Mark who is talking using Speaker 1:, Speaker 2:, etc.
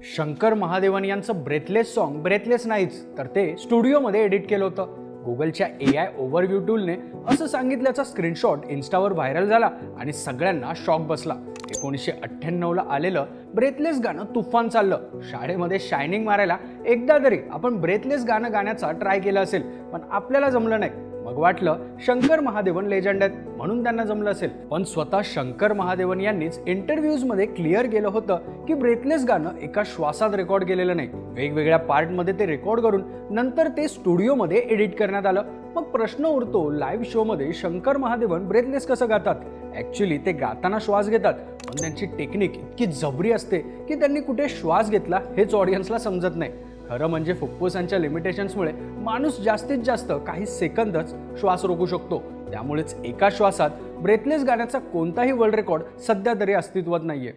Speaker 1: शंकर महादेवन यांचं breathless song breathless नाहीच तर ते स्टुडिओमध्ये एडिट केलं होतं। गुगलच्या AI ओव्हरव्ह्यू टूलने असं सांगितल्याचा स्क्रीनशॉट इन्स्टावर व्हायरल झाला आणि सगळ्यांना शॉक बसला। 1998ला आलेलं ब्रेथलेस गाणं तुफान चाललं। शाळेमध्ये शायनिंग मारायला एकदा तरी आपण ब्रेथलेस गाणं गाण्याचा ट्राय केला असेल, पण आपल्याला जमलं नाही। मग वाटलं शंकर महादेवन लेजंड आहेत म्हणून त्यांना जमलं असेल, पण स्वतः शंकर महादेवन यांनीच इंटरव्ह्यूजमध्ये क्लिअर केलं होतं की ब्रेथलेस गाणं एका श्वासात रेकॉर्ड केलेलं नाही, वेगवेगळ्या पार्टमध्ये ते रेकॉर्ड करून नंतर ते स्टुडिओमध्ये एडिट करण्यात आलं। मग प्रश्न उरतो, लाईव्ह शोमध्ये शंकर महादेवन ब्रेथलेस कसं गातात? ॲक्च्युली ते गाताना श्वास घेतात, पण त्यांची टेक्निक इतकी जबरी असते की त्यांनी कुठे श्वास घेतला हेच ऑडियन्सला समजत नाही। खरं म्हणजे फुफ्फुसांच्या लिमिटेशन्समुळे माणूस जास्तीत जास्त काही सेकंदच श्वास रोखू शकतो, त्यामुळेच एका श्वासात ब्रेथलेस गाण्याचा कोणताही वर्ल्ड रेकॉर्ड सध्या तरी अस्तित्वात नाहीये।